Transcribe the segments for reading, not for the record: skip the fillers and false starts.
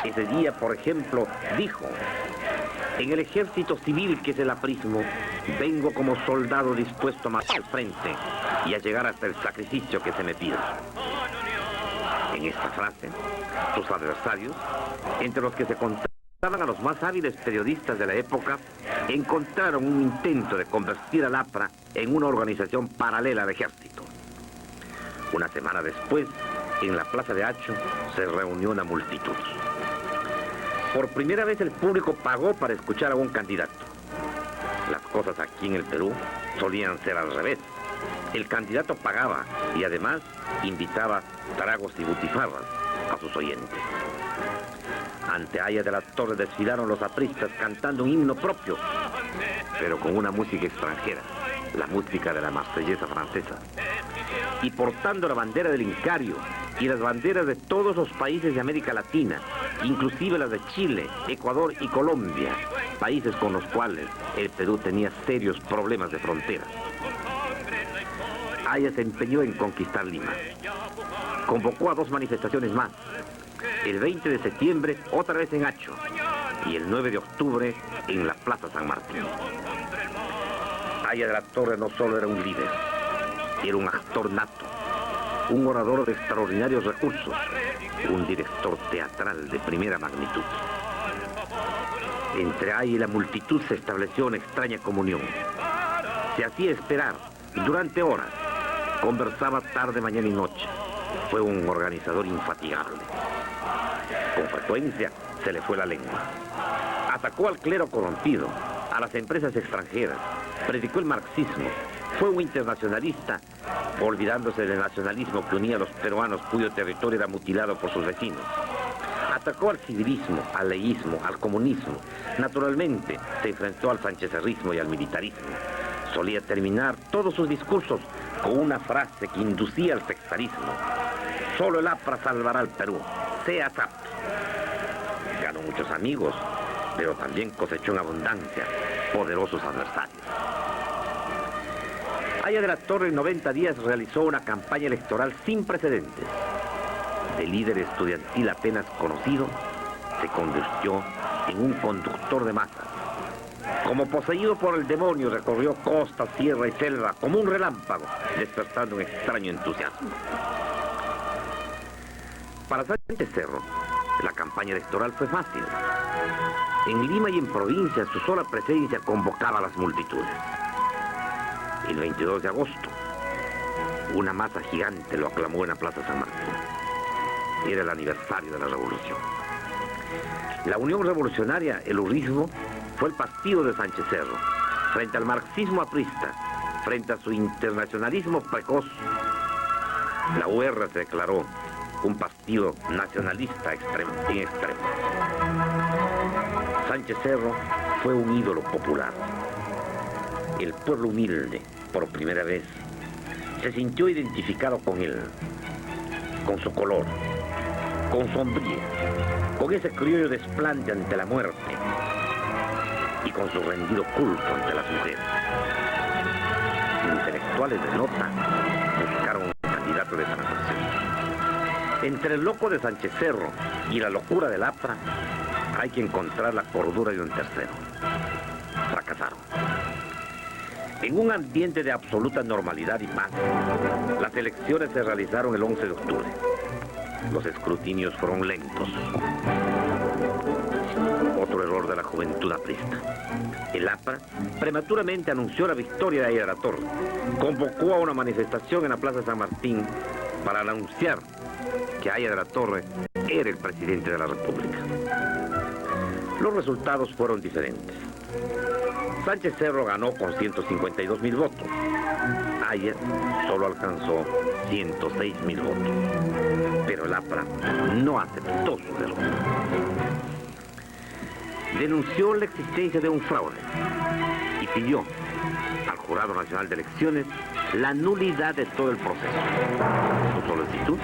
Ese día, por ejemplo, dijo: en el ejército civil que es el aprismo, vengo como soldado dispuesto a marchar al frente y a llegar hasta el sacrificio que se me pida. En esta frase, sus adversarios, entre los que se contaban a los más hábiles periodistas de la época, encontraron un intento de convertir al APRA en una organización paralela al ejército. Una semana después, en la plaza de Hacho, se reunió una multitud. Por primera vez el público pagó para escuchar a un candidato. Las cosas aquí en el Perú solían ser al revés. El candidato pagaba y además invitaba tragos y butifarras a sus oyentes. Ante Aya de la Torre desfilaron los apristas cantando un himno propio, pero con una música extranjera, la música de la marsellesa francesa, y portando la bandera del Incario y las banderas de todos los países de América Latina, inclusive las de Chile, Ecuador y Colombia, países con los cuales el Perú tenía serios problemas de frontera. Aya se empeñó en conquistar Lima. Convocó a 2 manifestaciones más. El 20 de septiembre, otra vez en Hacho, y el 9 de octubre en la Plaza San Martín. Aya de la Torre no solo era un líder, era un actor nato, un orador de extraordinarios recursos, un director teatral de primera magnitud. Entre Aya y la multitud se estableció una extraña comunión. Se hacía esperar durante horas, conversaba tarde, mañana y noche. Fue un organizador infatigable. Con frecuencia se le fue la lengua. Atacó al clero corrompido, a las empresas extranjeras, predicó el marxismo, fue un internacionalista, olvidándose del nacionalismo que unía a los peruanos cuyo territorio era mutilado por sus vecinos. Atacó al civilismo, al leísmo, al comunismo. Naturalmente, se enfrentó al sanchezerrismo y al militarismo. Solía terminar todos sus discursos con una frase que inducía al sectarismo: solo el APRA salvará al Perú, sea SAP. Ganó muchos amigos, pero también cosechó en abundancia poderosos adversarios. Aya de la Torre en 90 días realizó una campaña electoral sin precedentes. De líder estudiantil apenas conocido, se convirtió en un conductor de masas. Como poseído por el demonio, recorrió costa, sierra y selva como un relámpago, despertando un extraño entusiasmo. Para Sánchez Cerro, la campaña electoral fue fácil. En Lima y en provincia, su sola presencia convocaba a las multitudes. El 22 de agosto, una masa gigante lo aclamó en la Plaza San Martín. Era el aniversario de la revolución. La Unión Revolucionaria, el urrismo, fue el partido de Sánchez Cerro. Frente al marxismo aprista, frente a su internacionalismo precoz, la UR se declaró un partido nacionalista en extremo. Sánchez Cerro fue un ídolo popular. El pueblo humilde, por primera vez, se sintió identificado con él, con su color, con su hombría, con ese criollo desplante ante la muerte y con su rendido culto ante las mujeres. Intelectuales de nota buscaron un candidato de transacción. Entre el loco de Sánchez Cerro y la locura del APRA hay que encontrar la cordura de un tercero. Fracasaron. En un ambiente de absoluta normalidad y paz, las elecciones se realizaron el 11 de octubre. Los escrutinios fueron lentos. Otro error de la juventud aprista. El APRA prematuramente anunció la victoria de Aya de la Torre. Convocó a una manifestación en la Plaza San Martín para anunciar que Aya de la Torre era el presidente de la República. Los resultados fueron diferentes. Sánchez Cerro ganó con 152.000 votos. Aya solo alcanzó 106.000 votos. Pero el APRA no aceptó su derrota. Denunció la existencia de un fraude y pidió al Jurado Nacional de Elecciones la nulidad de todo el proceso. Su solicitud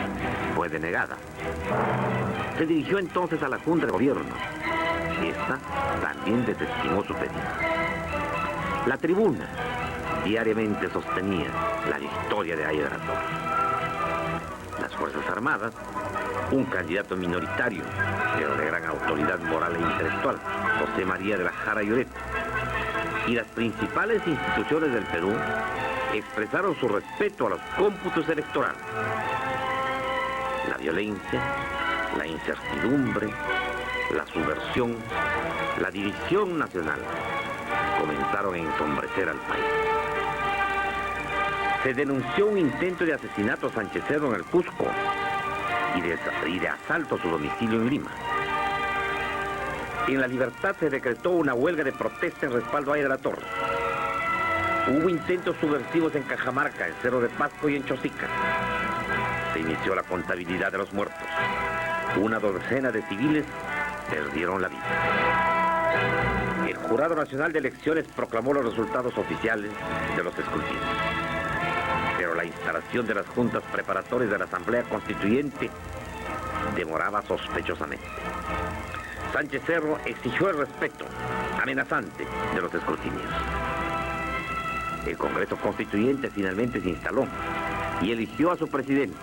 fue denegada. Se dirigió entonces a la Junta de Gobierno. Esta también desestimó su pedido. La tribuna diariamente sostenía la victoria de Aya de la Torre. Las Fuerzas Armadas, un candidato minoritario pero de gran autoridad moral e intelectual, José María de la Jara Lloret. Y las principales instituciones del Perú expresaron su respeto a los cómputos electorales. La violencia, la incertidumbre, la subversión, la división nacional comenzaron a ensombrecer al país. Se denunció un intento de asesinato sanchezero en el Cusco y de asalto a su domicilio en Lima. En La Libertad se decretó una huelga de protesta en respaldo a Aya de la Torre. Hubo intentos subversivos en Cajamarca, en Cerro de Pasco y en Chosica. Se inició la contabilidad de los muertos. Una docena de civiles perdieron la vida. El Jurado Nacional de Elecciones proclamó los resultados oficiales de los escrutinios. Pero la instalación de las juntas preparatorias de la Asamblea Constituyente demoraba sospechosamente. Sánchez Cerro exigió el respeto amenazante de los escrutinios. El Congreso Constituyente finalmente se instaló y eligió a su presidente,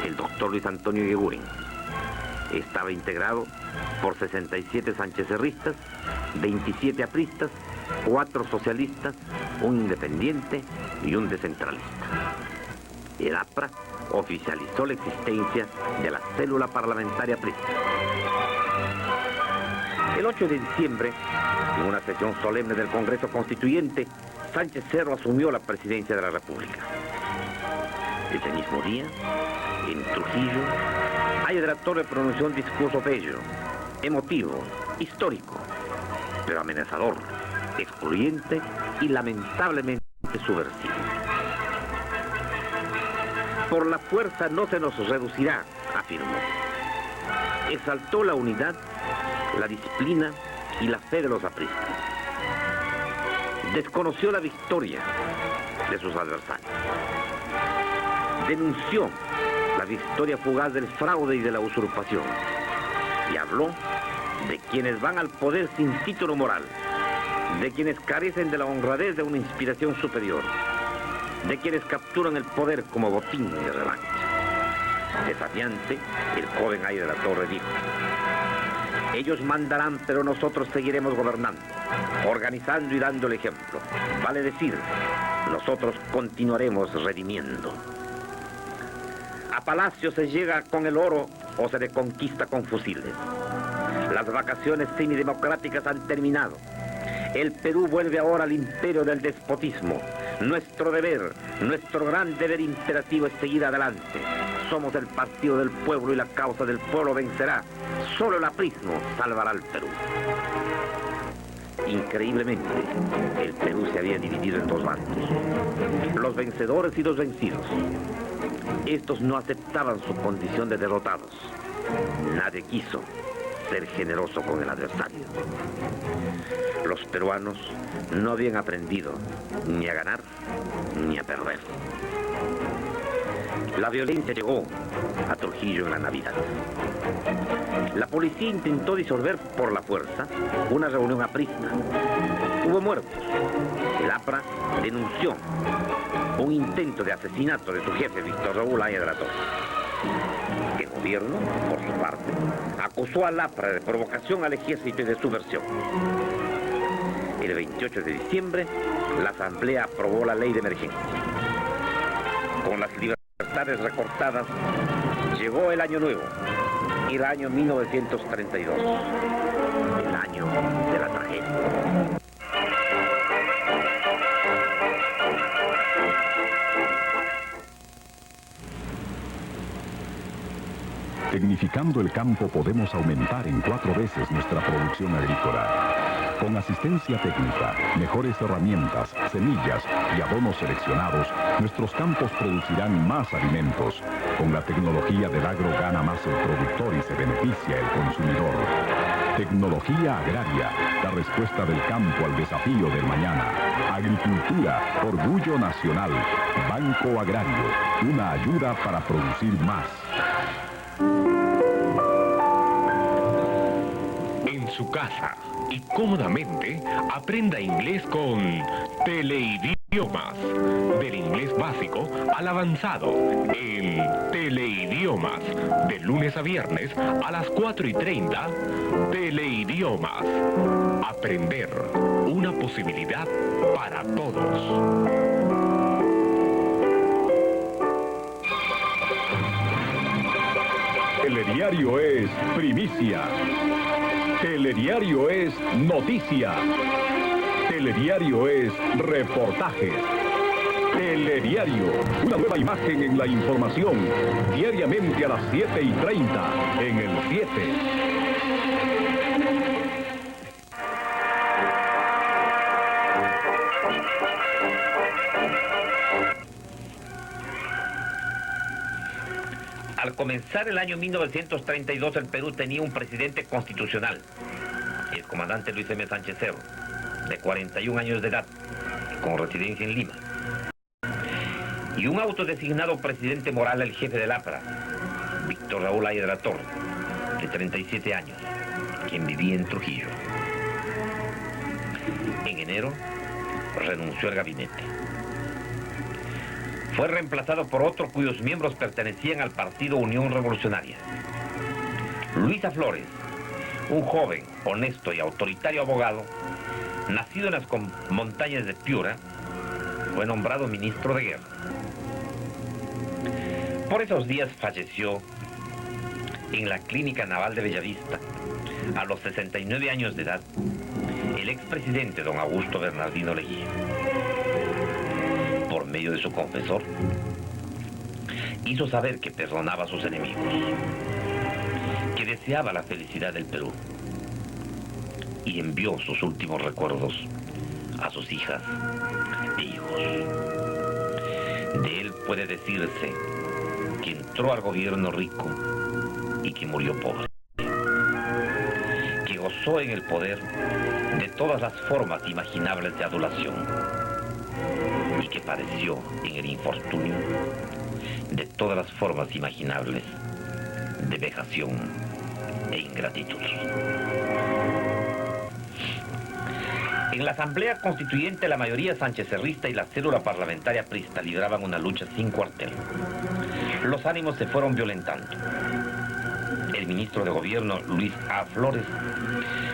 el doctor Luis Antonio Eguiguren. Estaba integrado por 67 sanchezerristas, 27 apristas, 4 socialistas, un independiente y un descentralista. El APRA oficializó la existencia de la célula parlamentaria aprista. El 8 de diciembre, en una sesión solemne del Congreso Constituyente, Sánchez Cerro asumió la presidencia de la República. Ese mismo día, en Trujillo, Aya de la Torre pronunció un discurso bello, emotivo, histórico, pero amenazador, excluyente y lamentablemente subversivo. Por la fuerza no se nos reducirá, afirmó. Exaltó la unidad, la disciplina y la fe de los apristas. Desconoció la victoria de sus adversarios. Denunció la victoria fugaz del fraude y de la usurpación. Y habló de quienes van al poder sin título moral, de quienes carecen de la honradez de una inspiración superior, de quienes capturan el poder como botín de revancha. Desafiante, el joven Aya de la Torre dijo: ellos mandarán, pero nosotros seguiremos gobernando, organizando y dando el ejemplo. Vale decir, nosotros continuaremos redimiendo. A Palacio se llega con el oro o se le conquista con fusiles. Las vacaciones semidemocráticas han terminado. El Perú vuelve ahora al imperio del despotismo. Nuestro deber, nuestro gran deber imperativo es seguir adelante. Somos el partido del pueblo y la causa del pueblo vencerá. Solo el aprismo salvará al Perú. Increíblemente, el Perú se había dividido en dos bandos: los vencedores y los vencidos. Estos no aceptaban su condición de derrotados. Nadie quiso ser generoso con el adversario. Los peruanos no habían aprendido ni a ganar ni a perder. La violencia llegó a Trujillo en la Navidad. La policía intentó disolver por la fuerza una reunión aprista. Hubo muertos. El APRA denunció un intento de asesinato de su jefe, Víctor Raúl Aya de la Torre. El gobierno, por su parte, acusó al APRA de provocación al ejército y de subversión. El 28 de diciembre, la Asamblea aprobó la ley de emergencia. Con las libertades recortadas, llegó el año nuevo, el año 1932, el año de la tragedia. Tecnificando el campo podemos aumentar en 4 veces nuestra producción agrícola. Con asistencia técnica, mejores herramientas, semillas y abonos seleccionados, nuestros campos producirán más alimentos. Con la tecnología del agro gana más el productor y se beneficia el consumidor. Tecnología agraria, la respuesta del campo al desafío del mañana. Agricultura, orgullo nacional. Banco Agrario, una ayuda para producir más. En su casa y cómodamente aprenda inglés con Teleidiomas. del inglés básico al avanzado, en Teleidiomas, de lunes a viernes a las 4:30, Teleidiomas. Aprender, una posibilidad para todos. Telediario es primicia. Telediario es noticia. Telediario es reportaje. Telediario, una nueva imagen en la información, diariamente a las 7:30 en el 7. Al comenzar el año 1932, el Perú tenía un presidente constitucional, el comandante Luis M. Sánchez Cerro, de 41 años de edad, con residencia en Lima, y un autodesignado presidente moral, el jefe del APRA, Víctor Raúl Haya de la Torre, de 37 años, quien vivía en Trujillo. En enero, renunció al gabinete. Fue reemplazado por otro cuyos miembros pertenecían al partido Unión Revolucionaria. Luisa Flores, un joven, honesto y autoritario abogado, nacido en las montañas de Piura, fue nombrado ministro de Guerra. Por esos días falleció en la Clínica Naval de Bellavista, a los 69 años de edad, el expresidente don Augusto Bernardino Leguía. Por medio de su confesor, hizo saber que perdonaba a sus enemigos, que deseaba la felicidad del Perú, y envió sus últimos recuerdos a sus hijas e hijos. De él puede decirse que entró al gobierno rico y que murió pobre, que gozó en el poder de todas las formas imaginables de adulación, y que padeció en el infortunio de todas las formas imaginables de vejación e ingratitud. En la Asamblea Constituyente, la mayoría sanchezcerrista y la célula parlamentaria aprista libraban una lucha sin cuartel. Los ánimos se fueron violentando. El ministro de Gobierno, Luis A. Flores,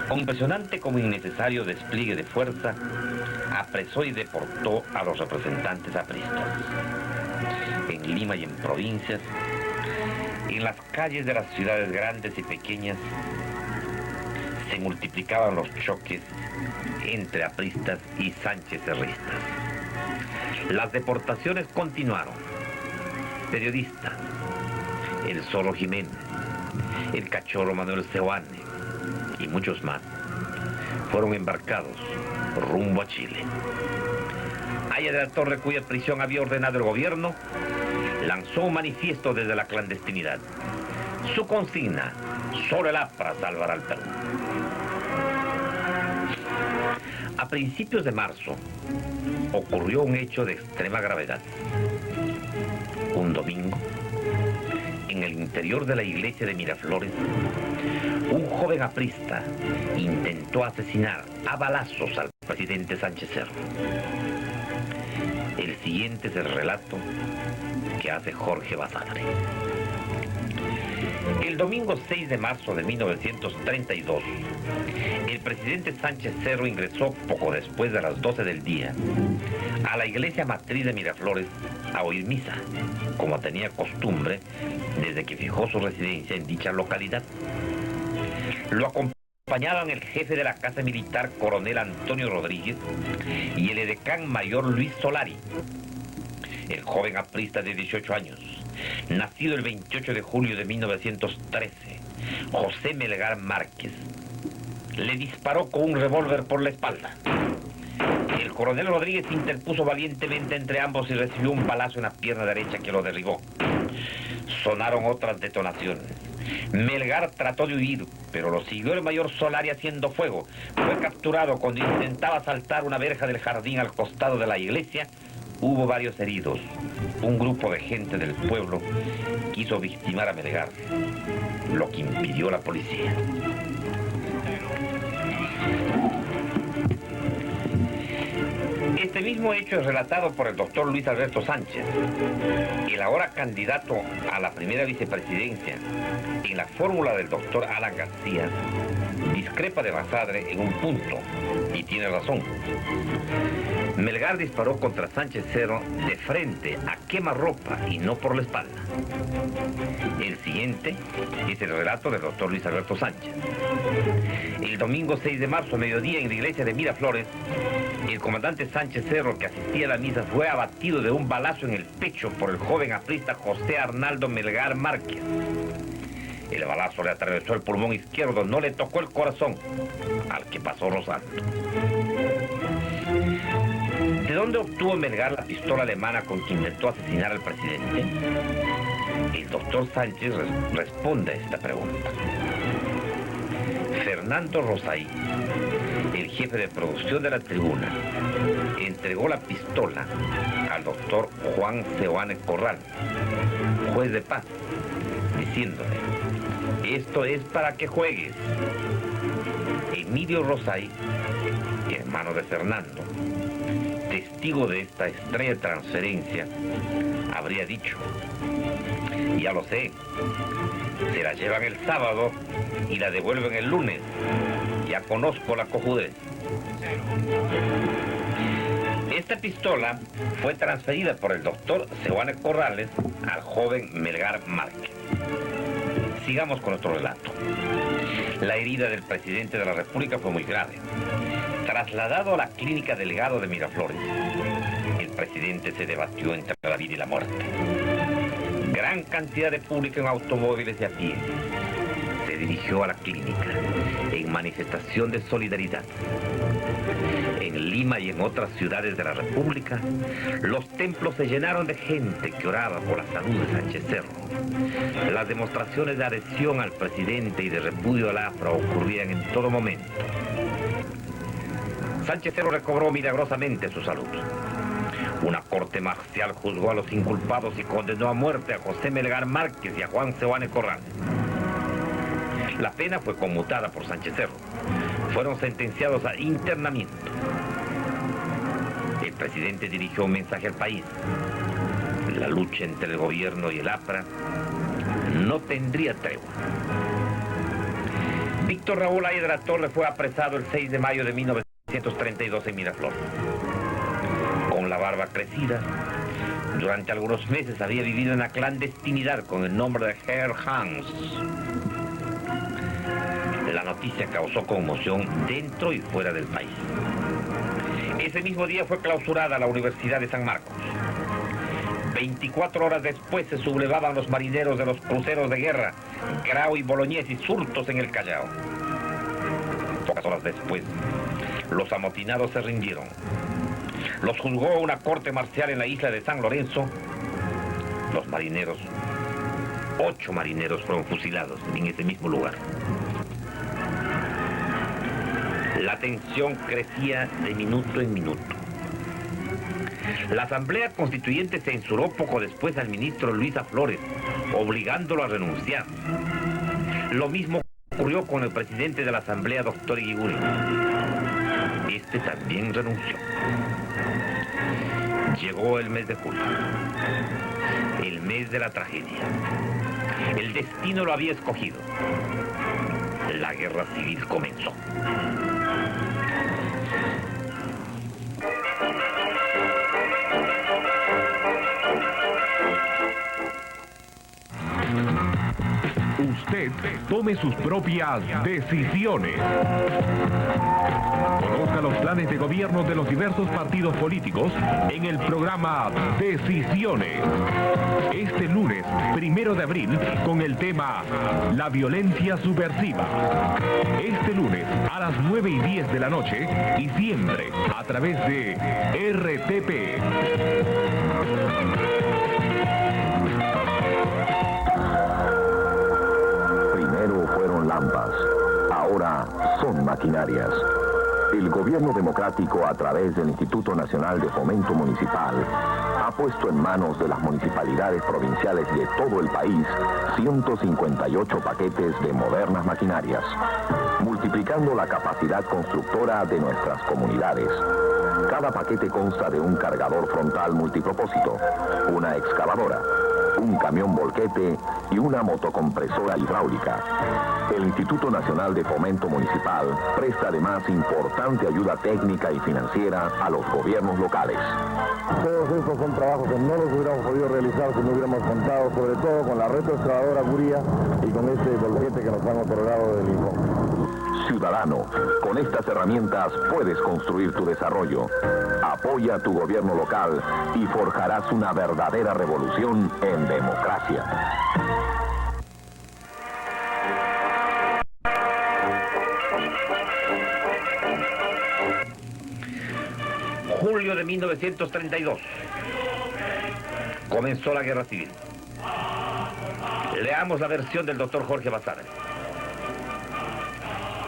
con impresionante como innecesario despliegue de fuerza, apresó y deportó a los representantes apristas. En Lima y en provincias, en las calles de las ciudades grandes y pequeñas, se multiplicaban los choques entre apristas y sanchezcerristas. Las deportaciones continuaron. Periodistas, el Zorro Jiménez, el Cachorro Manuel Seoane y muchos más fueron embarcados rumbo a Chile. Haya de la Torre, cuya prisión había ordenado el gobierno, lanzó un manifiesto desde la clandestinidad. Su consigna: solo el APRA salvará al Perú. A principios de marzo ocurrió un hecho de extrema gravedad. Un domingo, en el interior de la iglesia de Miraflores, un joven aprista intentó asesinar a balazos al presidente Sánchez Cerro. El siguiente es el relato que hace Jorge Basadre. El domingo 6 de marzo de 1932, el presidente Sánchez Cerro ingresó poco después de las 12 del día a la iglesia matriz de Miraflores a oír misa, como tenía costumbre desde que fijó su residencia en dicha localidad. Lo acompañaban el jefe de la Casa Militar, coronel Antonio Rodríguez, y el edecán mayor Luis Solari. El joven aprista de 18 años, nacido el 28 de julio de 1913, José Melgar Márquez, le disparó con un revólver por la espalda. El coronel Rodríguez interpuso valientemente entre ambos y recibió un balazo en la pierna derecha que lo derribó. Sonaron otras detonaciones. Melgar trató de huir, pero lo siguió el mayor Solari haciendo fuego. Fue capturado cuando intentaba saltar una verja del jardín al costado de la iglesia. Hubo varios heridos. Un grupo de gente del pueblo quiso victimar a Melgar, lo que impidió la policía. Este mismo hecho es relatado por el doctor Luis Alberto Sánchez, el ahora candidato a la primera vicepresidencia. En la fórmula del doctor Alan García, discrepa de Basadre en un punto, y tiene razón. Melgar disparó contra Sánchez Cerro de frente, a quemarropa y no por la espalda. El siguiente es el relato del doctor Luis Alberto Sánchez. El domingo 6 de marzo, a mediodía, en la iglesia de Miraflores, el comandante Sánchez Cerro, que asistía a la misa, fue abatido de un balazo en el pecho por el joven aprista José Arnaldo Melgar Márquez. El balazo le atravesó el pulmón izquierdo, no le tocó el corazón, al que pasó rozando. ¿De dónde obtuvo Melgar la pistola alemana con que intentó asesinar al presidente? El doctor Sánchez responde a esta pregunta. Fernando Rosay, el jefe de producción de La Tribuna, entregó la pistola al doctor Juan Seoane Corral, juez de paz, diciéndole: esto es para que juegues. Emilio Rosay, hermano de Fernando, testigo de esta extraña transferencia, habría dicho: ya lo sé, se la llevan el sábado y la devuelven el lunes. Ya conozco la cojudez. Esta pistola fue transferida por el doctor Seoane Corrales al joven Melgar Márquez. Sigamos con nuestro relato. La herida del presidente de la República fue muy grave. Trasladado a la clínica Delgado de Miraflores, el presidente se debatió entre la vida y la muerte. Gran cantidad de público en automóviles y a pie se dirigió a la clínica en manifestación de solidaridad. En Lima y en otras ciudades de la República, los templos se llenaron de gente que oraba por la salud de Sánchez Cerro. Las demostraciones de adhesión al presidente y de repudio al APRA ocurrían en todo momento. Sánchez Cerro recobró milagrosamente su salud. Una corte marcial juzgó a los inculpados y condenó a muerte a José Melgar Márquez y a Juan Seoane Corral. La pena fue conmutada por Sánchez Cerro. Fueron sentenciados a internamiento. El presidente dirigió un mensaje al país. La lucha entre el gobierno y el APRA no tendría tregua. Víctor Raúl Aya de la Torre fue apresado el 6 de mayo de 1932 en Miraflores. Con la barba crecida, durante algunos meses había vivido en la clandestinidad con el nombre de Herr Hans. La noticia causó conmoción dentro y fuera del país. Ese mismo día fue clausurada la Universidad de San Marcos. 24 horas después se sublevaban los marineros de los cruceros de guerra Grau y Bolognesi surtos en el Callao. Pocas horas después, los amotinados se rindieron. Los juzgó una corte marcial en la isla de San Lorenzo. Los marineros, 8 marineros fueron fusilados en ese mismo lugar. La tensión crecía de minuto en minuto. La Asamblea Constituyente censuró poco después al ministro Luisa Flores, obligándolo a renunciar. Lo mismo ocurrió con el presidente de la Asamblea, doctor Eguiguren. Este también renunció. Llegó el mes de julio, el mes de la tragedia. El destino lo había escogido. La guerra civil comenzó. Usted tome sus propias decisiones. Conozca los planes de gobierno de los diversos partidos políticos en el programa Decisiones. Este lunes, 1 de abril, con el tema La violencia subversiva. Este lunes, a las 9:10 de la noche, y siempre a través de RTP. Ambas, ahora son maquinarias. El gobierno democrático, a través del Instituto Nacional de Fomento Municipal, ha puesto en manos de las municipalidades provinciales de todo el país 158 paquetes de modernas maquinarias, multiplicando la capacidad constructora de nuestras comunidades. Cada paquete consta de un cargador frontal multipropósito, una excavadora, un camión volquete y una motocompresora hidráulica. El Instituto Nacional de Fomento Municipal presta además importante ayuda técnica y financiera a los gobiernos locales. Todos estos son trabajos que no los hubiéramos podido realizar si no hubiéramos contado, sobre todo con la retroexcavadora Guría y con este volquete que nos han otorgado del INFO. Ciudadano, con estas herramientas puedes construir tu desarrollo. Apoya a tu gobierno local y forjarás una verdadera revolución en democracia. Julio de 1932. Comenzó la guerra civil. Leamos la versión del doctor Jorge Basadre.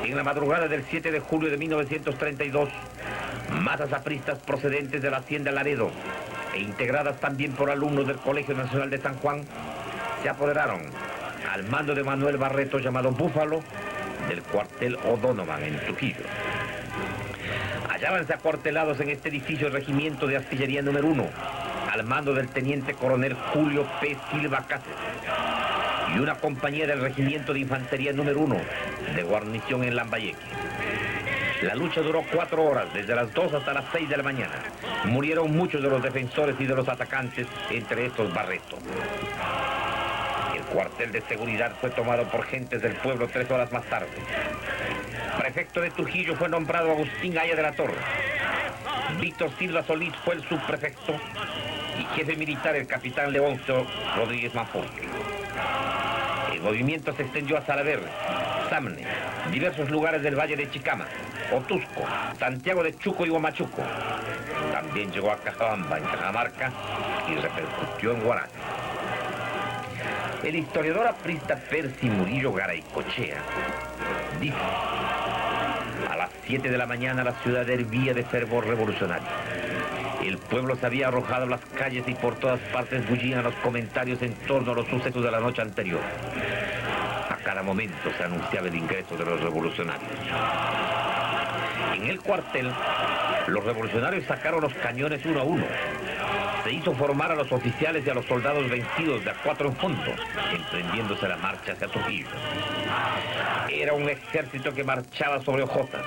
En la madrugada del 7 de julio de 1932, masas apristas procedentes de la hacienda Laredo e integradas también por alumnos del Colegio Nacional de San Juan, se apoderaron, al mando de Manuel Barreto, llamado Búfalo, del cuartel O'Donovan en Trujillo. Hallábanse acuartelados en este edificio el regimiento de artillería número 1, al mando del teniente coronel Julio P. Silva Cáceres, y una compañía del regimiento de infantería número 1, de guarnición en Lambayeque. La lucha duró 4 horas, desde las 2 hasta las 6 de la mañana. Murieron muchos de los defensores y de los atacantes, entre estos Barreto. El cuartel de seguridad fue tomado por gentes del pueblo 3 horas más tarde. Prefecto de Trujillo fue nombrado Agustín Aya de la Torre. Víctor Silva Solís fue el subprefecto y jefe militar el capitán Leoncio Rodríguez Manfurque. El movimiento se extendió a Salaverry, Samne, diversos lugares del Valle de Chicama, Otusco, Santiago de Chuco y Huamachuco. También llegó a Cajabamba, en Cajamarca, y repercutió en Huaraz. El historiador aprista Percy Murillo Garaycochea dice: a las 7 de la mañana la ciudad hervía de fervor revolucionario. El pueblo se había arrojado a las calles y por todas partes bullían los comentarios en torno a los sucesos de la noche anterior. A cada momento se anunciaba el ingreso de los revolucionarios. En el cuartel, los revolucionarios sacaron los cañones uno a uno. Se hizo formar a los oficiales y a los soldados vencidos de a 4 en fondo, emprendiéndose la marcha hacia Trujillo. Era un ejército que marchaba sobre hojotas,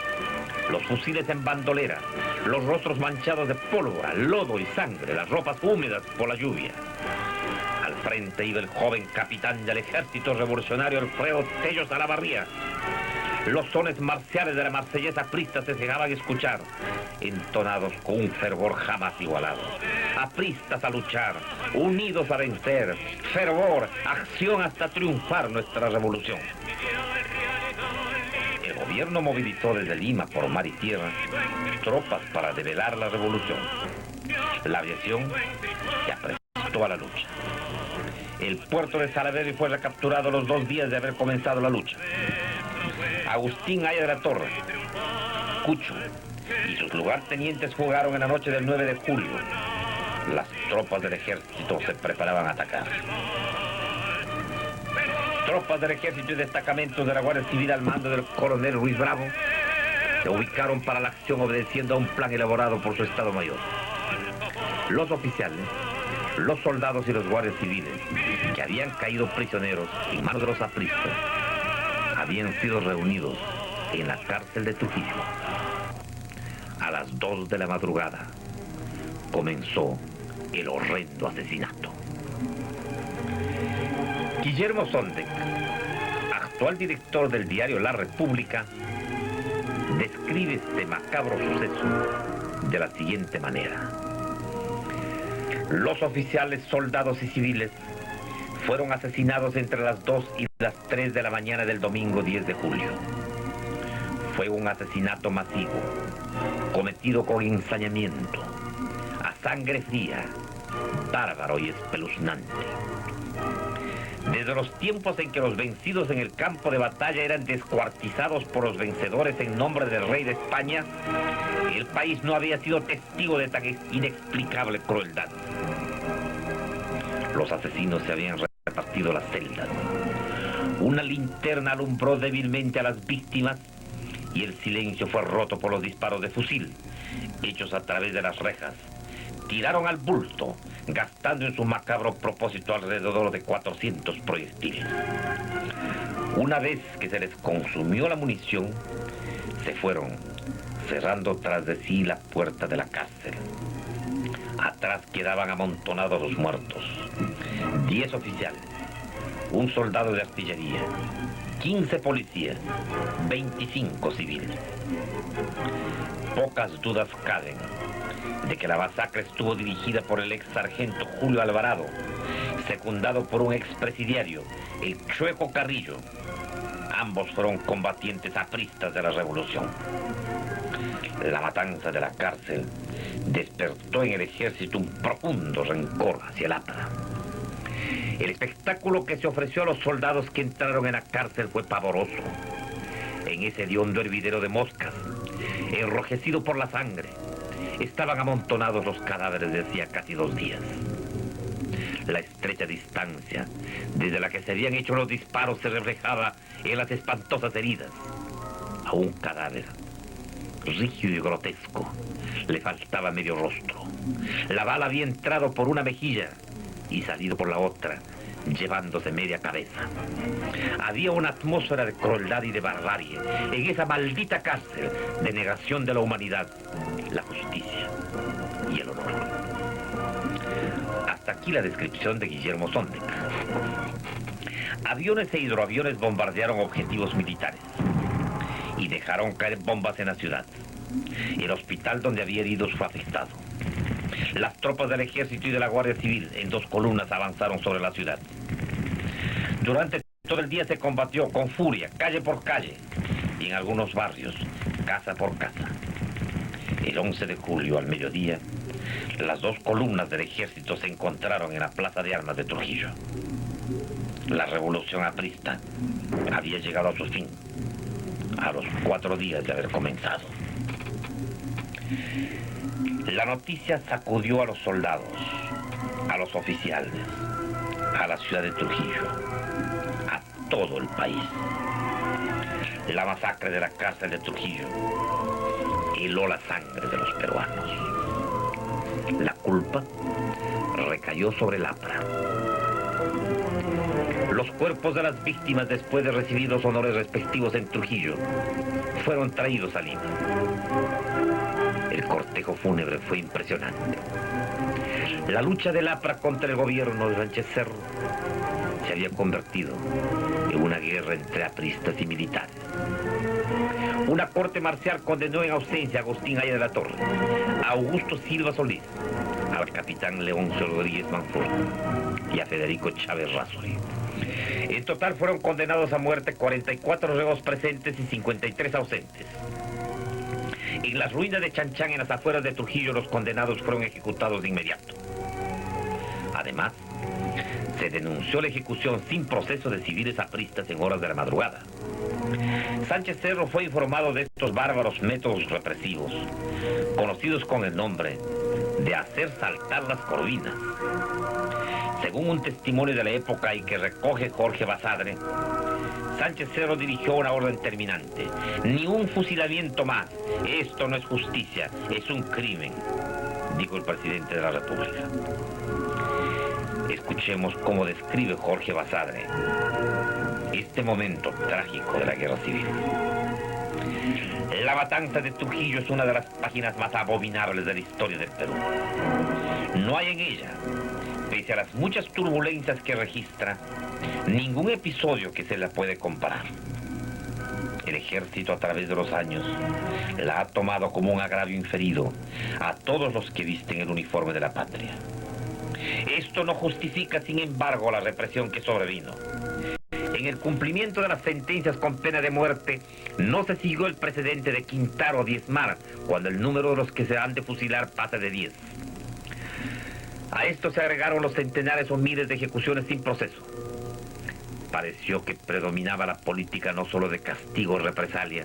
los fusiles en bandolera, los rostros manchados de pólvora, lodo y sangre, las ropas húmedas por la lluvia. Al frente iba el joven capitán del ejército revolucionario Alfredo Tello Salavarría. Los sones marciales de la marsellesa aprista se dejaban escuchar, entonados con un fervor jamás igualado. Apristas a luchar, unidos a vencer, fervor, acción hasta triunfar nuestra revolución. El gobierno movilizó desde Lima por mar y tierra tropas para develar la revolución. La aviación se aprestó a la lucha. El puerto de Salaverry fue recapturado los 2 días de haber comenzado la lucha. Agustín Aya de la Torre, Cucho y sus lugartenientes jugaron en la noche del 9 de julio. Las tropas del ejército se preparaban a atacar. Tropas del ejército y destacamentos de la Guardia Civil al mando del coronel Ruiz Bravo se ubicaron para la acción obedeciendo a un plan elaborado por su Estado Mayor. Los oficiales, los soldados y los guardias civiles que habían caído prisioneros en manos de los apristas habían sido reunidos en la cárcel de Trujillo. A las 2 de la madrugada comenzó el horrendo asesinato. Guillermo Sondek, actual director del diario La República, describe este macabro suceso de la siguiente manera. Los oficiales, soldados y civiles fueron asesinados entre las 2 y las 3 de la mañana del domingo 10 de julio. Fue un asesinato masivo, cometido con ensañamiento, a sangre fría, bárbaro y espeluznante. Desde los tiempos en que los vencidos en el campo de batalla eran descuartizados por los vencedores en nombre del rey de España, el país no había sido testigo de tan inexplicable crueldad. Los asesinos se habían repartido las celdas. Una linterna alumbró débilmente a las víctimas y el silencio fue roto por los disparos de fusil, hechos a través de las rejas. Tiraron al bulto, gastando en su macabro propósito alrededor de 400 proyectiles. Una vez que se les consumió la munición, se fueron, cerrando tras de sí la puerta de la cárcel. Atrás quedaban amontonados los muertos: 10 oficiales, un soldado de artillería, 15 policías, 25 civiles. Pocas dudas caben de que la masacre estuvo dirigida por el ex sargento Julio Alvarado, secundado por un expresidiario, el Chueco Carrillo. Ambos fueron combatientes apristas de la revolución. La matanza de la cárcel despertó en el ejército un profundo rencor hacia el APRA. El espectáculo que se ofreció a los soldados que entraron en la cárcel fue pavoroso. En ese hediondo hervidero de moscas, enrojecido por la sangre, estaban amontonados los cadáveres de hacía casi 2 días. La estrecha distancia desde la que se habían hecho los disparos se reflejaba en las espantosas heridas. A un cadáver, rígido y grotesco, le faltaba medio rostro. La bala había entrado por una mejilla y salido por la otra, llevándose media cabeza. Había una atmósfera de crueldad y de barbarie en esa maldita cárcel de negación de la humanidad, la justicia y el honor. Hasta aquí la descripción de Guillermo Sonneck. Aviones e hidroaviones bombardearon objetivos militares y dejaron caer bombas en la ciudad. El hospital donde había heridos fue afectado. Las tropas del ejército y de la Guardia Civil en 2 columnas avanzaron sobre la ciudad. Durante todo el día se combatió con furia, calle por calle, y en algunos barrios, casa por casa. El 11 de julio al mediodía, las 2 columnas del ejército se encontraron en la Plaza de Armas de Trujillo. La revolución aprista había llegado a su fin, a los 4 días de haber comenzado. La noticia sacudió a los soldados, a los oficiales, a la ciudad de Trujillo, a todo el país. La masacre de la cárcel de Trujillo heló la sangre de los peruanos. La culpa recayó sobre el APRA. Los cuerpos de las víctimas, después de recibir los honores respectivos en Trujillo, fueron traídos a Lima. El cortejo fúnebre fue impresionante. La lucha del APRA contra el gobierno de Sánchez Cerro se había convertido en una guerra entre apristas y militares. Una corte marcial condenó en ausencia a Agustín Aya de la Torre, a Augusto Silva Solís, al capitán Leoncio Rodríguez Manfort y a Federico Chávez Razzoy. En total fueron condenados a muerte 44 reos presentes y 53 ausentes. En las ruinas de Chanchán, en las afueras de Trujillo, los condenados fueron ejecutados de inmediato. Además, se denunció la ejecución sin proceso de civiles apristas en horas de la madrugada. Sánchez Cerro fue informado de estos bárbaros métodos represivos, conocidos con el nombre de hacer saltar las corvinas. Según un testimonio de la época y que recoge Jorge Basadre, Sánchez Cerro dirigió una orden terminante: ni un fusilamiento más, esto no es justicia, es un crimen, dijo el presidente de la República. Escuchemos cómo describe Jorge Basadre este momento trágico de la guerra civil. La matanza de Trujillo es una de las páginas más abominables de la historia del Perú. No hay en ella, pese a las muchas turbulencias que registra, ningún episodio que se la puede comparar. El ejército, a través de los años, la ha tomado como un agravio inferido a todos los que visten el uniforme de la patria. Esto no justifica, sin embargo, la represión que sobrevino. En el cumplimiento de las sentencias con pena de muerte, no se siguió el precedente de quintar o diezmar cuando el número de los que se han de fusilar pasa de 10. A esto se agregaron los centenares o miles de ejecuciones sin proceso. Pareció que predominaba la política no solo de castigo o represalia,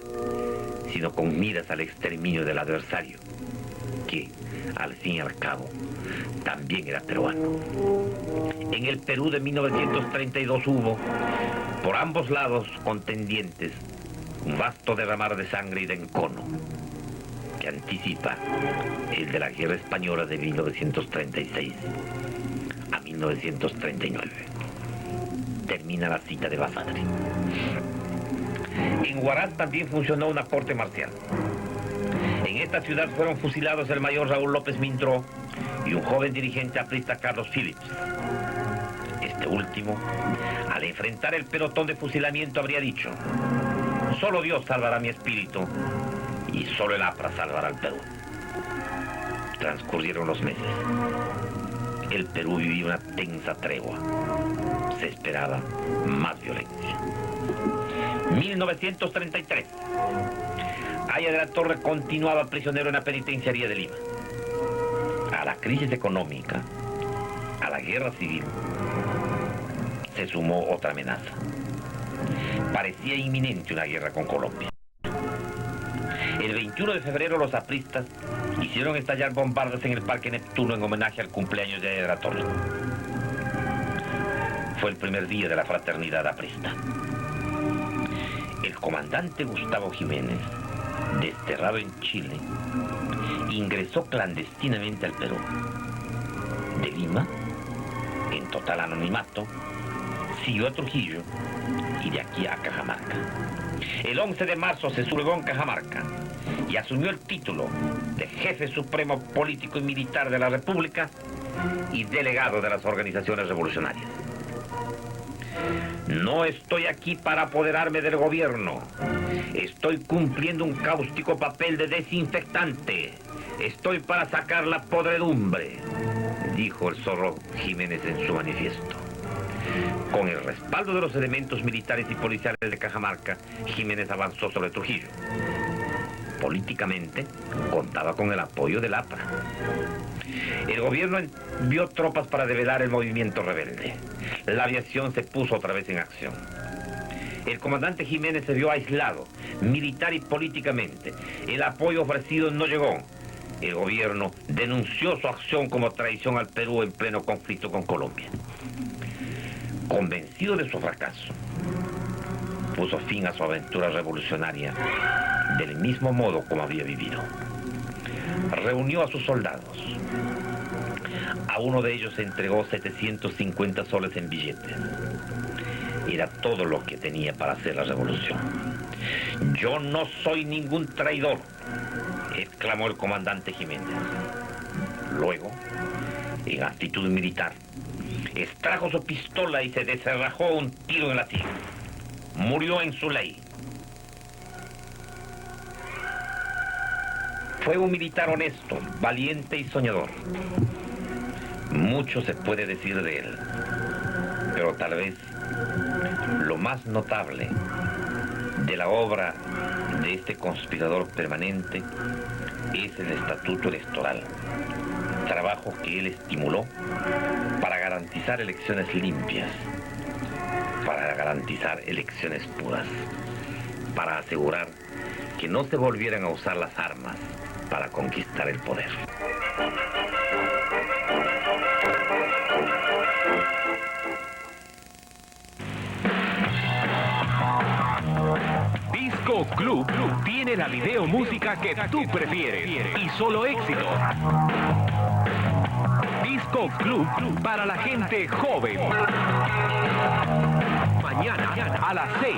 sino con miras al exterminio del adversario, que, al fin y al cabo, también era peruano. En el Perú de 1932 hubo, por ambos lados contendientes, Un vasto derramar de sangre y de encono que anticipa el de la Guerra Española de 1936 a 1939. Termina la cita de Basadre. En Huaraz también funcionó una corte marcial. En esta ciudad fueron fusilados el mayor Raúl López Mindró y un joven dirigente aprista, Carlos Phillips. Este último, al enfrentar el pelotón de fusilamiento, habría dicho: solo Dios salvará mi espíritu y solo el APRA salvará al Perú. Transcurrieron los meses. El Perú vivía una tensa tregua. Se esperaba más violencia. 1933. Aya de la Torre continuaba prisionero en la penitenciaría de Lima. A la crisis económica, a la guerra civil, se sumó otra amenaza. Parecía inminente una guerra con Colombia. El 21 de febrero los apristas hicieron estallar bombardas en el Parque Neptuno en homenaje al cumpleaños de Aya de la Torre. Fue el primer día de la fraternidad aprista. El comandante Gustavo Jiménez, desterrado en Chile, ingresó clandestinamente al Perú. De Lima, en total anonimato, siguió a Trujillo y de aquí a Cajamarca. El 11 de marzo se sublevó en Cajamarca y asumió el título de jefe supremo político y militar de la República y delegado de las organizaciones revolucionarias. No estoy aquí para apoderarme del gobierno. Estoy cumpliendo un cáustico papel de desinfectante. Estoy para sacar la podredumbre, dijo el zorro Jiménez en su manifiesto. Con el respaldo de los elementos militares y policiales de Cajamarca, Jiménez avanzó sobre Trujillo. Políticamente, contaba con el apoyo del APRA. El gobierno envió tropas para develar el movimiento rebelde. La aviación se puso otra vez en acción. El comandante Jiménez se vio aislado, militar y políticamente. El apoyo ofrecido no llegó. El gobierno denunció su acción como traición al Perú en pleno conflicto con Colombia. Convencido de su fracaso, puso fin a su aventura revolucionaria del mismo modo como había vivido. Reunió a sus soldados. A uno de ellos se entregó 750 soles en billetes. Era todo lo que tenía para hacer la revolución. Yo no soy ningún traidor, exclamó el comandante Jiménez. Luego, en actitud militar, extrajo su pistola y se descerrajó un tiro en la sien. Murió en su ley. Fue un militar honesto, valiente y soñador. Mucho se puede decir de él, pero tal vez lo más notable de la obra de este conspirador permanente es el Estatuto Electoral, trabajo que él estimuló para garantizar elecciones limpias, para garantizar elecciones puras, para asegurar que no se volvieran a usar las armas para conquistar el poder. Disco Club tiene la video música que tú prefieres y solo éxito. Disco Club para la gente joven. Mañana a las 6.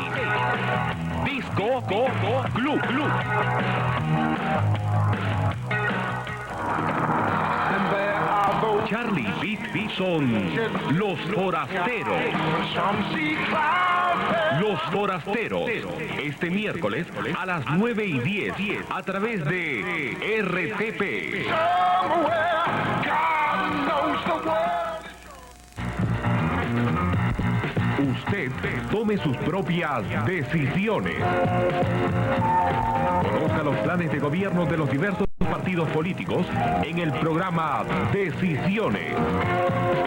Disco Club. Charlie Beat son Los Forasteros. Los Forasteros, este miércoles a las 9:10 a través de RTP. Usted tome sus propias decisiones. Conozca los planes de gobierno de los diversos partidos políticos en el programa Decisiones.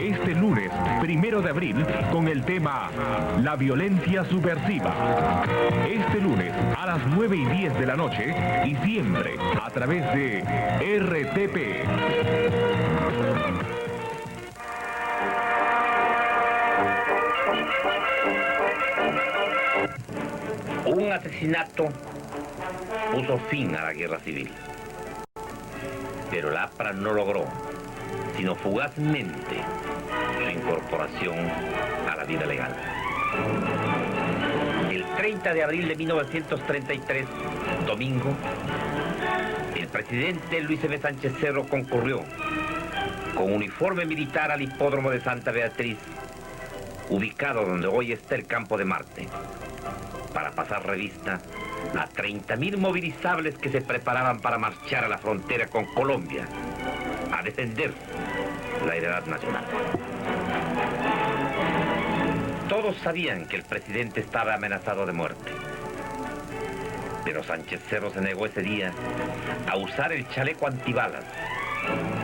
Este lunes, 1 de abril, con el tema La violencia subversiva. Este lunes, a las 9:10 de la noche y siempre a través de RTP. Un asesinato puso fin a la guerra civil. Pero el APRA no logró, sino fugazmente, su incorporación a la vida legal. El 30 de abril de 1933, domingo, el presidente Luis M. Sánchez Cerro concurrió con uniforme militar al hipódromo de Santa Beatriz, ubicado donde hoy está el Campo de Marte, para pasar revista a 30.000 movilizables que se preparaban para marchar a la frontera con Colombia, a defender la heredad nacional. Todos sabían que el presidente estaba amenazado de muerte, pero Sánchez Cerro se negó ese día a usar el chaleco antibalas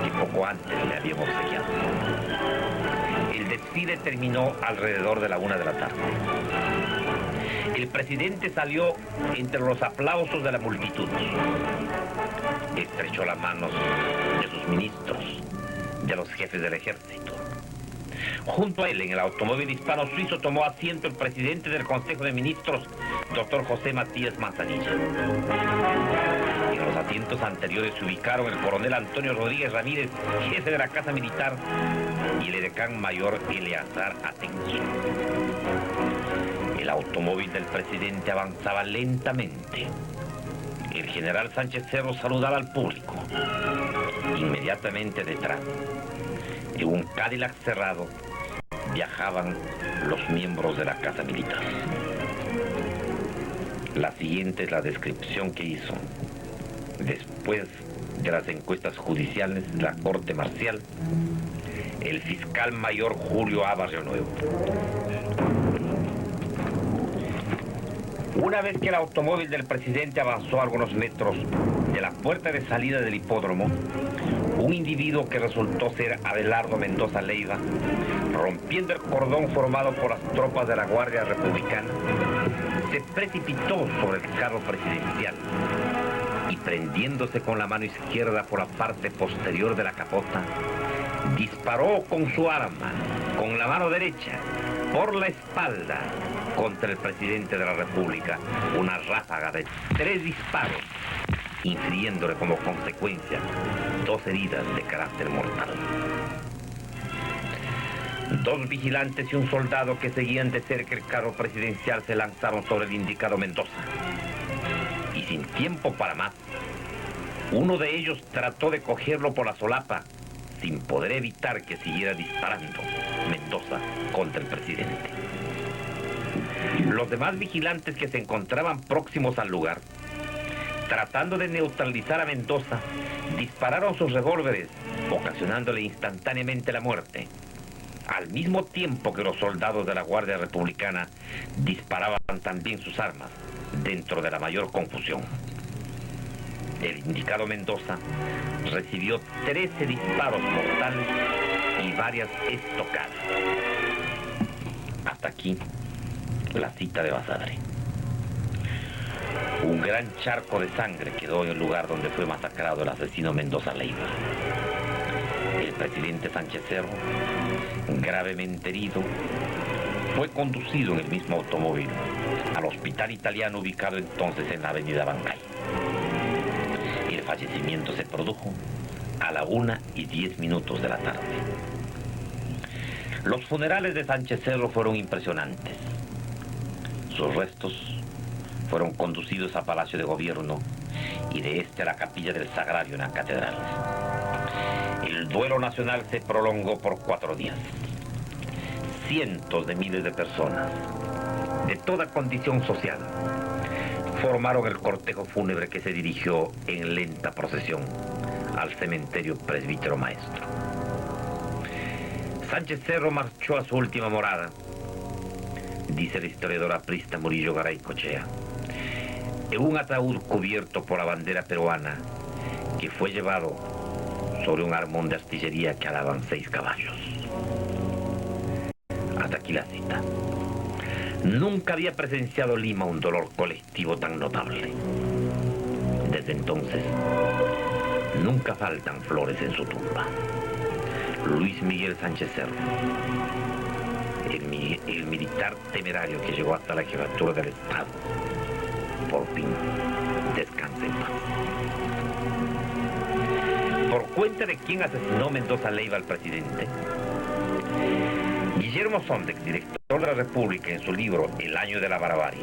que poco antes le habían obsequiado. El desfile terminó alrededor de la 1 de la tarde. El presidente salió entre los aplausos de la multitud. Estrechó las manos de sus ministros, de los jefes del ejército. Junto a él, en el automóvil hispano-suizo, tomó asiento el presidente del Consejo de Ministros, doctor José Matías Manzanilla. En los asientos anteriores se ubicaron el coronel Antonio Rodríguez Ramírez, jefe de la Casa Militar, y el edecán mayor Eleazar Atencio. El automóvil del presidente avanzaba lentamente. El general Sánchez Cerro saludaba al público. Inmediatamente detrás, en un Cadillac cerrado, viajaban los miembros de la Casa Militar. La siguiente es la descripción que hizo después de las encuestas judiciales de la Corte Marcial el fiscal mayor Julio A. Barrio Nuevo. Una vez que el automóvil del presidente avanzó algunos metros de la puerta de salida del hipódromo, un individuo que resultó ser Abelardo Mendoza Leiva, rompiendo el cordón formado por las tropas de la Guardia Republicana, se precipitó sobre el carro presidencial y, prendiéndose con la mano izquierda por la parte posterior de la capota, disparó con su arma, con la mano derecha, por la espalda, contra el presidente de la República, una ráfaga de 3 disparos, infiriéndole como consecuencia 2 heridas de carácter mortal. 2 vigilantes y un soldado que seguían de cerca el carro presidencial se lanzaron sobre el indicado Mendoza. Y sin tiempo para más, uno de ellos trató de cogerlo por la solapa, sin poder evitar que siguiera disparando Mendoza contra el presidente. Los demás vigilantes que se encontraban próximos al lugar, tratando de neutralizar a Mendoza, dispararon sus revólveres, ocasionándole instantáneamente la muerte, al mismo tiempo que los soldados de la Guardia Republicana disparaban también sus armas, dentro de la mayor confusión. El indicado Mendoza recibió 13 disparos mortales y varias estocadas. Hasta aquí la cita de Basadre. Un gran charco de sangre quedó en el lugar donde fue masacrado el asesino Mendoza Leiva. El presidente Sánchez Cerro, gravemente herido, fue conducido en el mismo automóvil al hospital italiano ubicado entonces en la avenida Bancay. El fallecimiento se produjo a la 1:10 de la tarde. Los funerales de Sánchez Cerro fueron impresionantes. Sus restos fueron conducidos a Palacio de Gobierno y de este a la capilla del Sagrario en la catedral. El duelo nacional se prolongó por 4 días. Cientos de miles de personas, de toda condición social, formaron el cortejo fúnebre que se dirigió en lenta procesión al cementerio Presbítero Maestro. Sánchez Cerro marchó a su última morada, dice la historiadora aprista Murillo Garay Cochea, en un ataúd cubierto por la bandera peruana que fue llevado sobre un armón de artillería que alaban 6 caballos. Hasta aquí la cita. Nunca había presenciado Lima un dolor colectivo tan notable. Desde entonces, nunca faltan flores en su tumba. Luis Miguel Sánchez Cerro, el militar temerario que llegó hasta la jefatura del Estado, por fin, descanse en paz. ¿Por cuenta de quién asesinó Mendoza Leiva al presidente? Guillermo Sondex, director de la República, en su libro El año de la barbarie,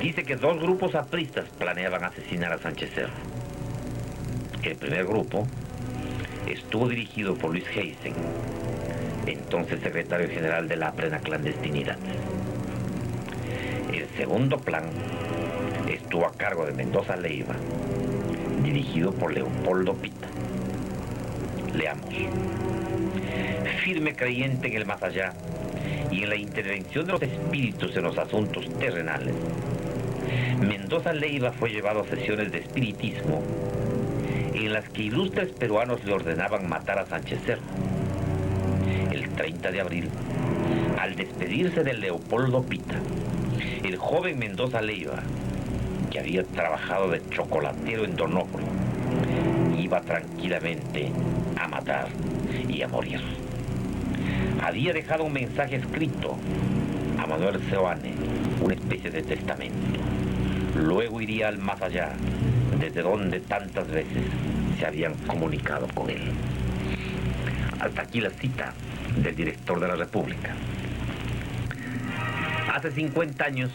dice que 2 grupos apristas planeaban asesinar a Sánchez Cerro. El primer grupo estuvo dirigido por Luis Heisen, entonces secretario general de la plena clandestinidad. El segundo plan estuvo a cargo de Mendoza Leiva, dirigido por Leopoldo Pita. Leamos. Firme creyente en el más allá y en la intervención de los espíritus en los asuntos terrenales, Mendoza Leiva fue llevado a sesiones de espiritismo en las que ilustres peruanos le ordenaban matar a Sánchez Cerro. El 30 de abril, al despedirse de Leopoldo Pita, el joven Mendoza Leiva, que había trabajado de chocolatero en Donofrio, iba tranquilamente a matar y a morir. Había dejado un mensaje escrito a Manuel Seoane, una especie de testamento. Luego iría al más allá, desde donde tantas veces se habían comunicado con él. Hasta aquí la cita del director de la República. Hace 50 años,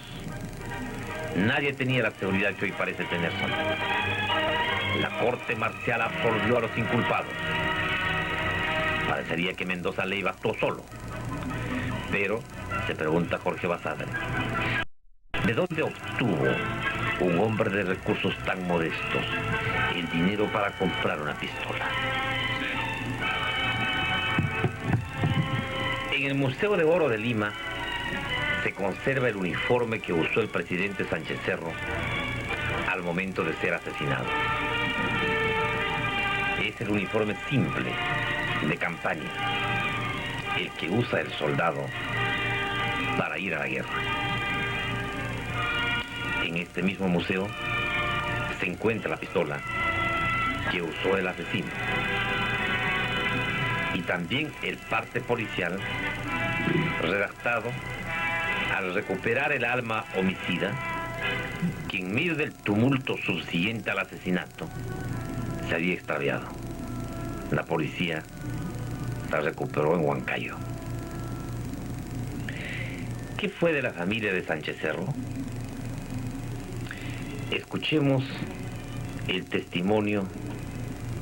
nadie tenía la seguridad que hoy parece tener Sondex. La corte marcial absolvió a los inculpados. Parecería que Mendoza Leiva actuó solo. Pero, se pregunta Jorge Basadre, ¿de dónde obtuvo un hombre de recursos tan modestos el dinero para comprar una pistola? En el Museo de Oro de Lima se conserva el uniforme que usó el presidente Sánchez Cerro al momento de ser asesinado. Es el uniforme simple de campaña, el que usa el soldado para ir a la guerra. En este mismo museo se encuentra la pistola que usó el asesino y también el parte policial redactado al recuperar el alma homicida que en medio del tumulto subsiguiente al asesinato se había extraviado. La policía la recuperó en Huancayo. ¿Qué fue de la familia de Sánchez Cerro? Escuchemos el testimonio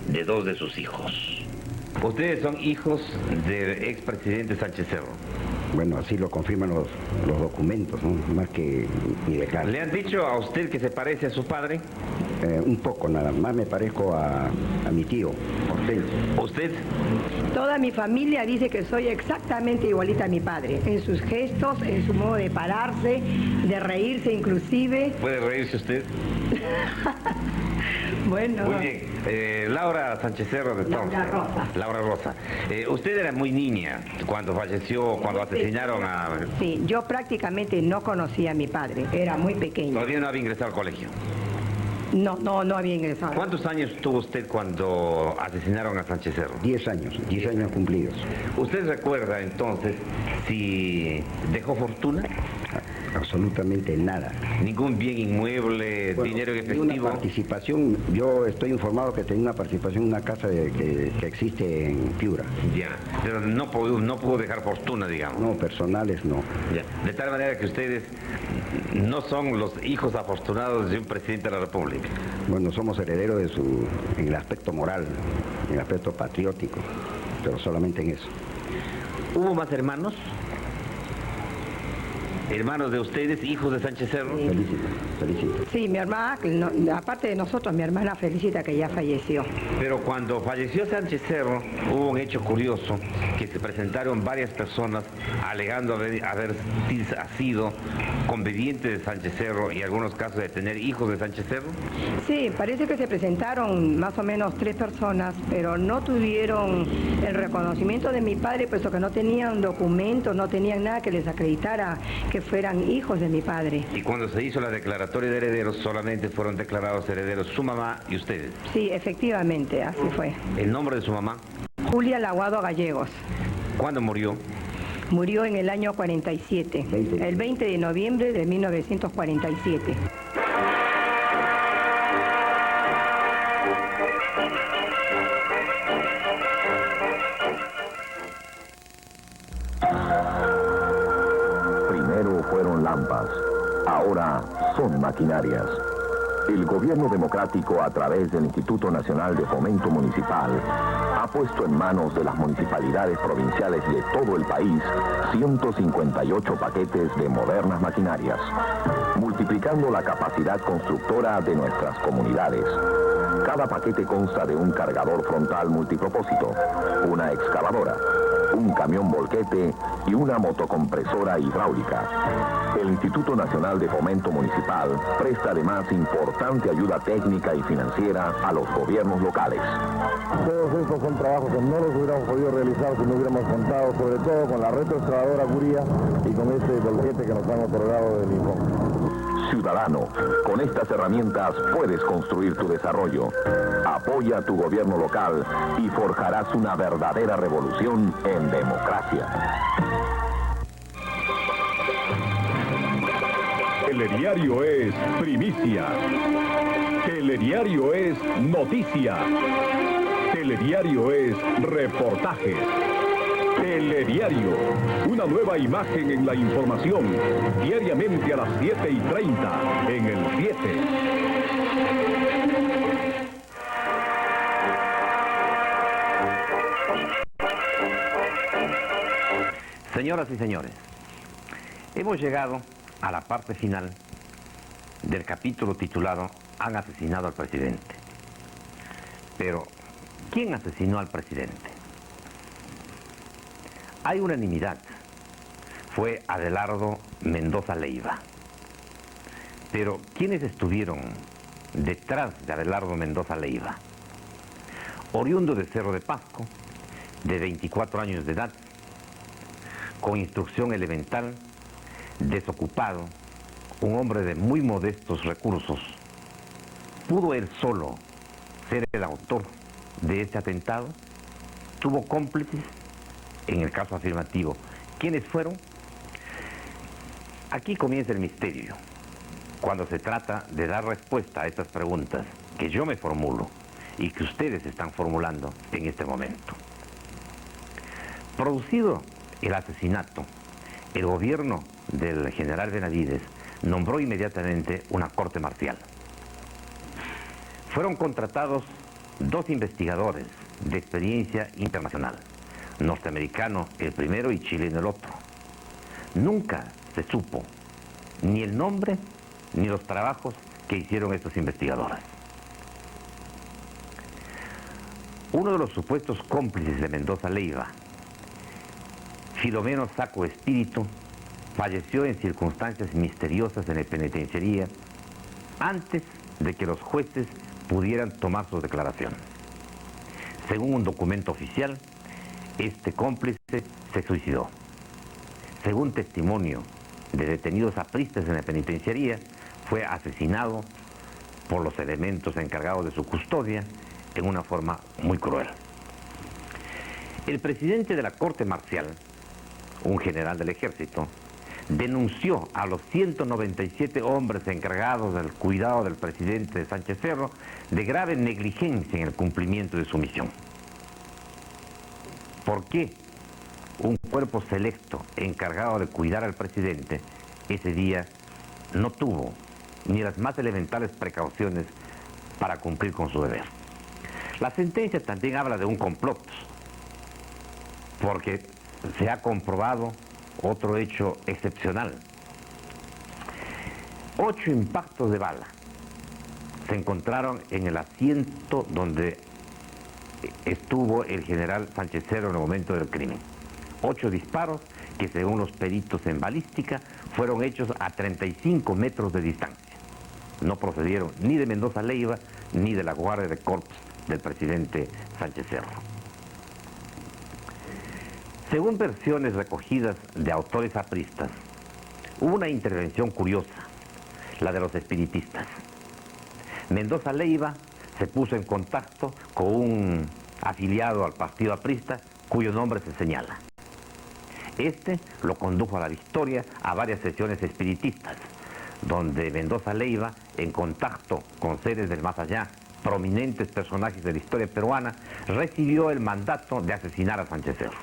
de 2 de sus hijos. Ustedes son hijos del expresidente Sánchez Cerro. Bueno, así lo confirman los documentos, ¿no? Más que mi declaración. ¿Le han dicho a usted que se parece a su padre? Un poco, nada más me parezco a mi tío, Porteño. ¿Usted? Toda mi familia dice que soy exactamente igualita a mi padre, en sus gestos, en su modo de pararse, de reírse inclusive. ¿Puede reírse usted? Bueno. Muy bien. Laura Sánchez Cerro de Thompson. Laura Rosa. Laura Rosa. Usted era muy niña cuando falleció, cuando asesinaron a... Sí, yo prácticamente no conocía a mi padre, era muy pequeño. Todavía no había ingresado al colegio. No había ingresado. ¿Cuántos años tuvo usted cuando asesinaron a Sánchez Cerro? 10 años cumplidos. ¿Usted recuerda entonces si dejó fortuna? Absolutamente nada. ¿Ningún bien inmueble, Bueno, dinero en tenía una efectivo? participación, yo estoy informado que tenía una participación en una casa que existe en Piura. Ya, pero no pudo dejar fortuna, digamos. No, personales no. Ya. De tal manera que ustedes no son los hijos afortunados de un presidente de la República. Bueno, somos herederos en el aspecto moral, en el aspecto patriótico, pero solamente en eso. ¿Hubo más hermanos? ¿Hermanos de ustedes, hijos de Sánchez Cerro? Sí. Felicito. Sí, mi hermana, aparte de nosotros, mi hermana Felicita, que ya falleció. Pero cuando falleció Sánchez Cerro, hubo un hecho curioso, que se presentaron varias personas alegando haber sido convivientes de Sánchez Cerro y en algunos casos de tener hijos de Sánchez Cerro. Sí, parece que se presentaron más o menos 3 personas, pero no tuvieron el reconocimiento de mi padre, puesto que no tenían documentos, no tenían nada que les acreditara que fueran hijos de mi padre. Y cuando se hizo la declaratoria de herederos, solamente fueron declarados herederos su mamá y ustedes. Sí, efectivamente, así fue. ¿El nombre de su mamá? Julia Laguado Gallegos. ¿Cuándo murió? Murió en el año 47, el 20 de noviembre de 1947. Primero fueron lampas, ahora son maquinarias. El gobierno democrático, a través del Instituto Nacional de Fomento Municipal, ha puesto en manos de las municipalidades provinciales de todo el país 158 paquetes de modernas maquinarias, multiplicando la capacidad constructora de nuestras comunidades. Cada paquete consta de un cargador frontal multipropósito, una excavadora, un camión volquete y una motocompresora hidráulica. El Instituto Nacional de Fomento Municipal presta además importante ayuda técnica y financiera a los gobiernos locales. Todos estos son trabajos que no los hubiéramos podido realizar si no hubiéramos contado, sobre todo con la retroexcavadora Curía y con este volquete que nos han otorgado del INFON. Ciudadano, con estas herramientas puedes construir tu desarrollo. Apoya tu gobierno local y forjarás una verdadera revolución en democracia. Telediario es primicia. Telediario es noticia. Telediario es reportaje. Telediario, una nueva imagen en la información, diariamente a las 7:30 en el 7. Señoras y señores, hemos llegado a la parte final del capítulo titulado Han asesinado al presidente. Pero, ¿quién asesinó al presidente? Hay unanimidad. Fue Adelardo Mendoza Leiva. Pero, ¿quiénes estuvieron detrás de Adelardo Mendoza Leiva? Oriundo de Cerro de Pasco, de 24 años de edad, con instrucción elemental, desocupado, un hombre de muy modestos recursos. ¿Pudo él solo ser el autor de este atentado? ¿Tuvo cómplices? En el caso afirmativo, ¿quiénes fueron? Aquí comienza el misterio, cuando se trata de dar respuesta a estas preguntas que yo me formulo y que ustedes están formulando en este momento. Producido el asesinato, el gobierno del general Benavides nombró inmediatamente una corte marcial. Fueron contratados 2 investigadores de experiencia internacional, norteamericano el primero y chileno el otro. Nunca se supo ni el nombre ni los trabajos que hicieron estos investigadores. Uno de los supuestos cómplices de Mendoza Leiva, Filomeno Saco Espíritu, falleció en circunstancias misteriosas en la penitenciaría antes de que los jueces pudieran tomar su declaración. Según un documento oficial, este cómplice se suicidó. Según testimonio de detenidos apristas en la penitenciaría, fue asesinado por los elementos encargados de su custodia en una forma muy cruel. El presidente de la Corte Marcial, un general del ejército, denunció a los 197 hombres encargados del cuidado del presidente Sánchez Cerro de grave negligencia en el cumplimiento de su misión. ¿Por qué un cuerpo selecto encargado de cuidar al presidente ese día no tuvo ni las más elementales precauciones para cumplir con su deber? La sentencia también habla de un complot, porque se ha comprobado otro hecho excepcional. 8 impactos de bala se encontraron en el asiento donde estuvo el general Sánchez Cerro en el momento del crimen. 8 disparos que, según los peritos en balística, fueron hechos a 35 metros de distancia. No procedieron ni de Mendoza Leiva ni de la guardia de corps del presidente Sánchez Cerro. Según versiones recogidas de autores apristas, hubo una intervención curiosa, la de los espiritistas. Mendoza Leiva se puso en contacto con un afiliado al partido aprista cuyo nombre se señala. Este lo condujo a la victoria a varias sesiones espiritistas, donde Mendoza Leiva, en contacto con seres del más allá, prominentes personajes de la historia peruana, recibió el mandato de asesinar a Sánchez Cerro.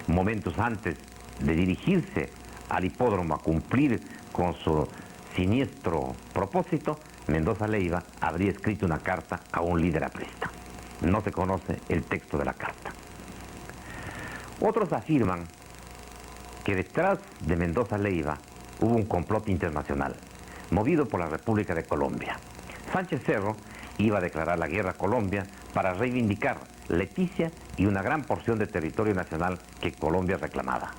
Momentos antes de dirigirse al hipódromo a cumplir con su siniestro propósito, Mendoza Leiva habría escrito una carta a un líder aprista. No se conoce el texto de la carta. Otros afirman que detrás de Mendoza Leiva hubo un complot internacional, movido por la República de Colombia. Sánchez Cerro iba a declarar la guerra a Colombia para reivindicar Leticia y una gran porción de territorio nacional que Colombia reclamaba.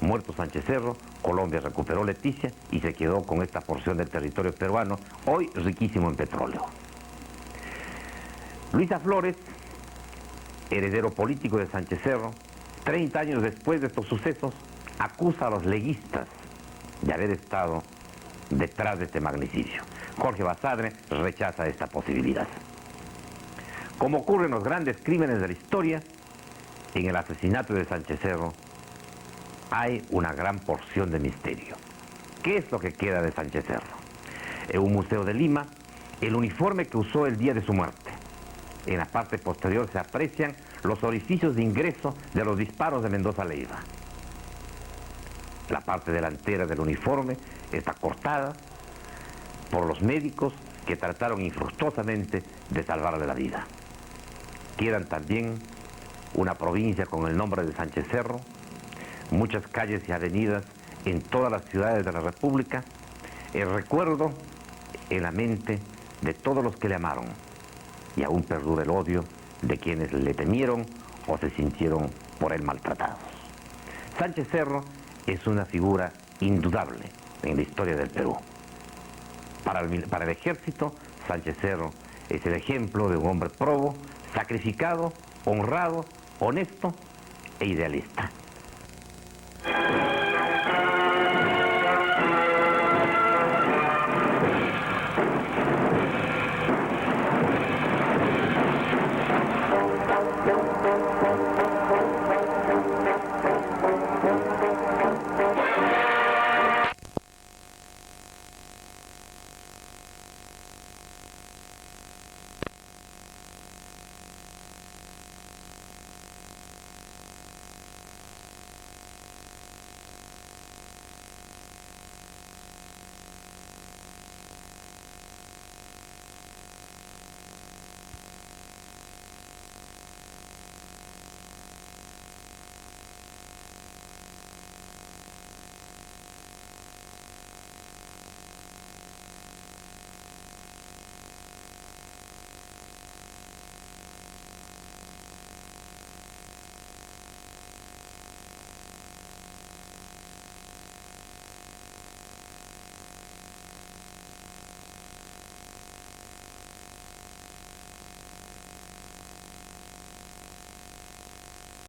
Muerto Sánchez Cerro, Colombia recuperó Leticia y se quedó con esta porción del territorio peruano, hoy riquísimo en petróleo. Luisa Flores, heredero político de Sánchez Cerro, 30 años después de estos sucesos, acusa a los leguistas de haber estado detrás de este magnicidio. Jorge Basadre rechaza esta posibilidad. Como ocurre en los grandes crímenes de la historia, en el asesinato de Sánchez Cerro hay una gran porción de misterio. ¿Qué es lo que queda de Sánchez Cerro? En un museo de Lima, el uniforme que usó el día de su muerte. En la parte posterior se aprecian los orificios de ingreso de los disparos de Mendoza Leiva. La parte delantera del uniforme está cortada por los médicos que trataron infructuosamente de salvarle la vida. Quedan también una provincia con el nombre de Sánchez Cerro, muchas calles y avenidas en todas las ciudades de la República, el recuerdo en la mente de todos los que le amaron, y aún perdura el odio de quienes le temieron o se sintieron por él maltratados. Sánchez Cerro es una figura indudable en la historia del Perú. Para el ejército, Sánchez Cerro es el ejemplo de un hombre probo, sacrificado, honrado, honesto e idealista.